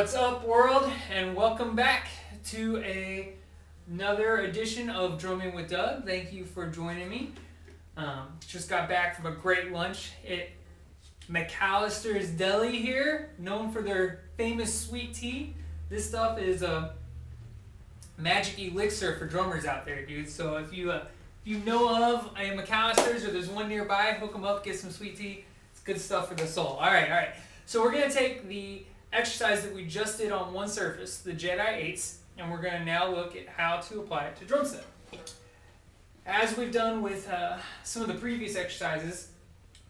What's up, world, and welcome back to another edition of Drumming with Doug. Thank you for joining me. Just got back from a great lunch at McAllister's Deli here, known for their famous sweet tea. This stuff is a magic elixir for drummers out there, dude. So if you know of a McAllister's or there's one nearby, hook them up, get some sweet tea. It's good stuff for the soul. All right. So we're going to take the exercise that we just did on one surface, the Jedi 8s, and we're going to now look at how to apply it to drum set. As we've done with some of the previous exercises,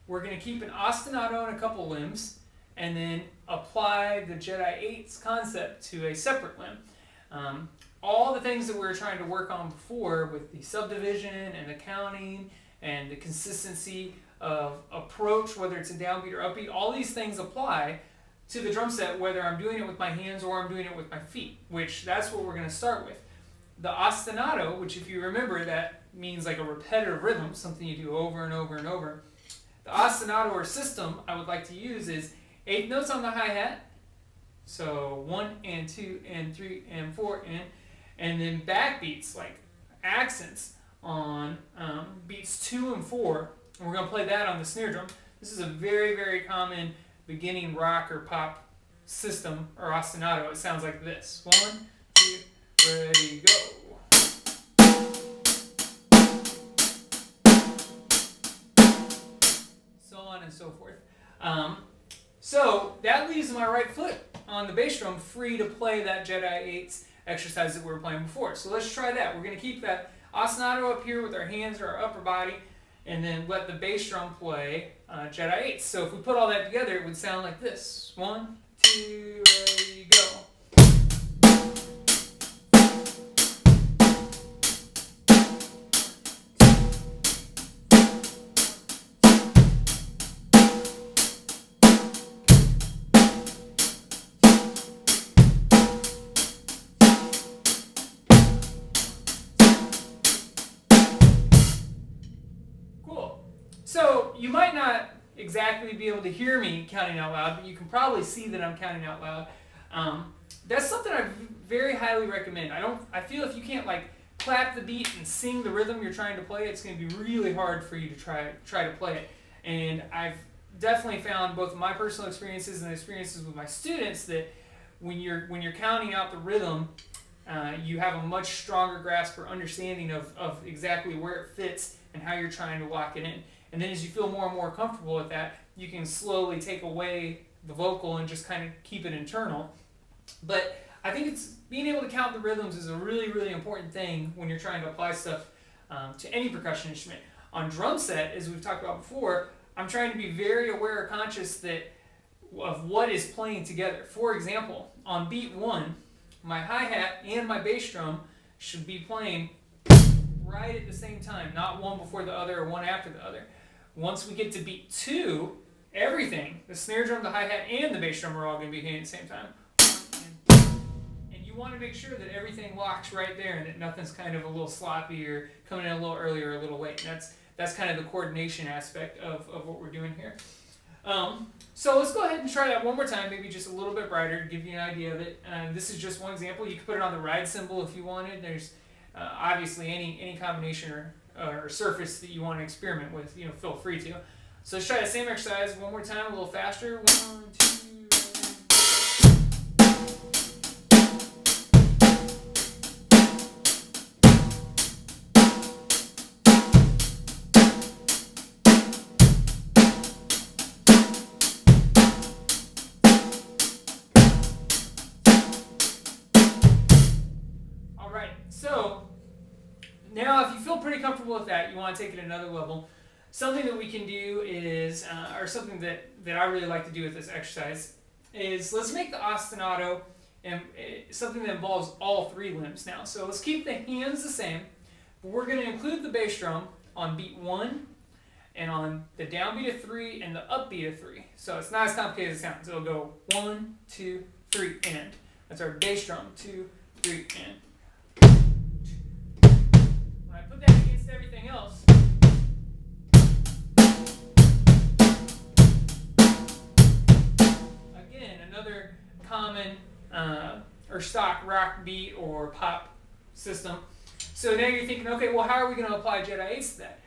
we're going to keep an ostinato in a couple limbs and then apply the Jedi 8s concept to a separate limb. All the things that we were trying to work on before with the subdivision and the counting and the consistency of approach, whether it's a downbeat or upbeat, all these things apply to the drum set, whether I'm doing it with my hands or I'm doing it with my feet, which that's what we're going to start with. The ostinato, which if you remember, that means like a repetitive rhythm, something you do over and over and over. The ostinato or system I would like to use is 8 notes on the hi-hat, so 1 and 2 and 3 and 4 and then backbeats, like accents on beats 2 and 4, and we're going to play that on the snare drum. This is a very, very common beginning rock or pop system or ostinato. It sounds like this. 1, 2, ready, go. So on and so forth. So that leaves my right foot on the bass drum free to play that Jedi 8s exercise that we were playing before. So let's try that. We're going to keep that ostinato up here with our hands or our upper body, and then let the bass drum play Jedi 8s. So if we put all that together, it would sound like this. 1, 2, ready, go. So you might not exactly be able to hear me counting out loud, but you can probably see that I'm counting out loud. That's something I very highly recommend. I feel if you can't like clap the beat and sing the rhythm you're trying to play, it's going to be really hard for you to try to play it. And I've definitely found both my personal experiences and experiences with my students that when you're counting out the rhythm, you have a much stronger grasp or understanding of exactly where it fits and how you're trying to lock it in. And then as you feel more and more comfortable with that, you can slowly take away the vocal and just kind of keep it internal. But I think being able to count the rhythms is a really, really important thing when you're trying to apply stuff to any percussion instrument. On drum set, as we've talked about before, I'm trying to be very aware or conscious of what is playing together. For example, on beat 1, my hi-hat and my bass drum should be playing right at the same time, not one before the other or one after the other. Once we get to beat 2, everything, the snare drum, the hi-hat, and the bass drum are all going to be hitting at the same time. And you want to make sure that everything locks right there and that nothing's kind of a little sloppy or coming in a little early or a little late. And that's kind of the coordination aspect of what we're doing here. So let's go ahead and try that one more time, maybe just a little bit brighter to give you an idea of it. This is just one example. You can put it on the ride cymbal if you wanted. There's obviously any combination or surface that you want to experiment with, feel free to. So let's try the same exercise one more time, a little faster. 1, 2. All right, so now if you feel pretty comfortable with that, you want to take it another level. Something that we can do is, or something that I really like to do with this exercise, is let's make the ostinato something that involves all 3 limbs now. So let's keep the hands the same, but we're going to include the bass drum on beat 1 and on the downbeat of 3 and the upbeat of 3. So it's not as complicated as it sounds. It'll go 1, 2, 3, and. That's our bass drum, 2, 3, and. When I put that against everything else, again, another common stock rock beat or pop system. So now you're thinking, okay, well, how are we going to apply Jedi 8s to that?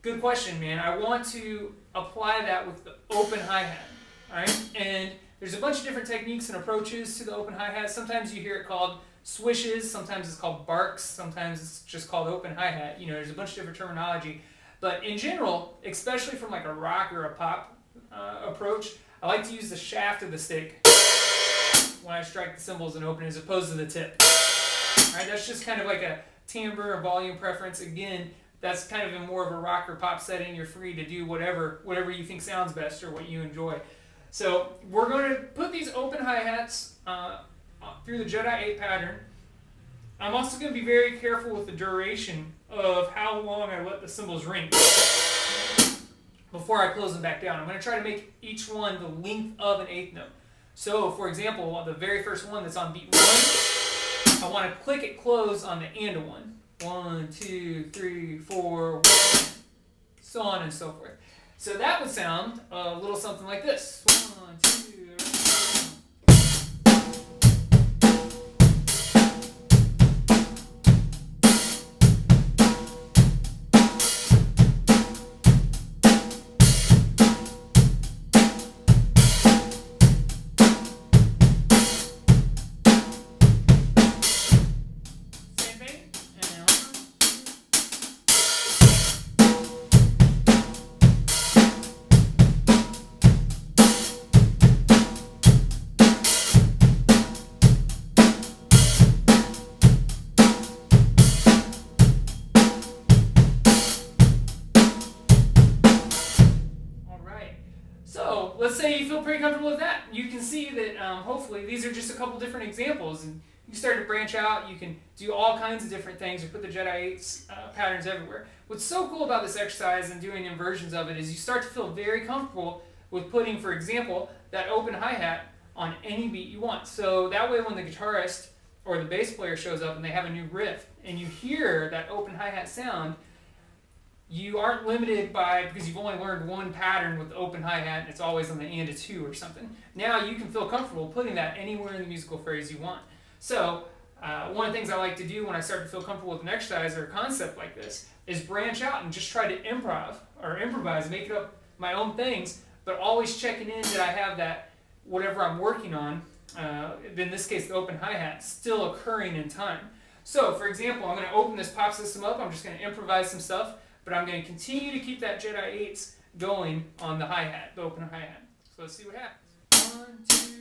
Good question, man. I want to apply that with the open hi-hat, all right? And there's a bunch of different techniques and approaches to the open hi-hat. Sometimes you hear it called swishes, sometimes it's called barks, sometimes it's just called open hi-hat. You know, there's a bunch of different terminology. But in general, especially from like a rock or a pop approach, I like to use the shaft of the stick when I strike the cymbals and open as opposed to the tip. All right, that's just kind of like a timbre or volume preference. Again, that's kind of in more of a rock or pop setting. You're free to do whatever you think sounds best or what you enjoy. So we're going to put these open hi-hats through the Jedi 8 pattern. I'm also going to be very careful with the duration of how long I let the cymbals ring before I close them back down. I'm going to try to make each one the length of an eighth note. So, for example, the very first one that's on beat 1, I want to click it close on the and of 1. 1, 2, 3, 4, 1, so on and so forth. So that would sound a little something like this. 1, 2, 3. So let's say you feel pretty comfortable with that. You can see that hopefully these are just a couple different examples, and you can start to branch out. You can do all kinds of different things or put the Jedi 8's patterns everywhere. What's so cool about this exercise and doing inversions of it is you start to feel very comfortable with putting, for example, that open hi-hat on any beat you want. So that way when the guitarist or the bass player shows up and they have a new riff and you hear that open hi-hat sound, you aren't limited by, because you've only learned one pattern with the open hi-hat and it's always on the and a 2 or something. Now you can feel comfortable putting that anywhere in the musical phrase you want. So one of the things I like to do when I start to feel comfortable with an exercise or a concept like this is branch out and just try to improvise, make up my own things, but always checking in that I have that whatever I'm working on, in this case the open hi-hat, still occurring in time. So for example, I'm going to open this pop system up, I'm just going to improvise some stuff, but I'm going to continue to keep that Jedi 8s going on the hi-hat, the open hi-hat. So let's see what happens. 1, 2.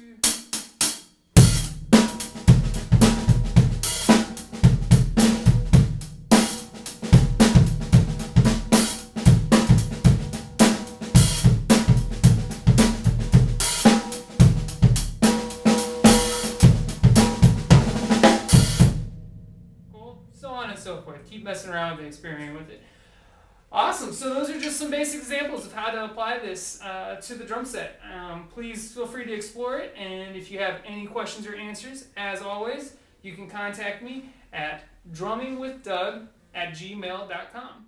Cool. So on and so forth. Keep messing around and experimenting with it. Awesome. So those are just some basic examples of how to apply this to the drum set. Please feel free to explore it, and if you have any questions or answers, as always, you can contact me at drummingwithdoug@gmail.com.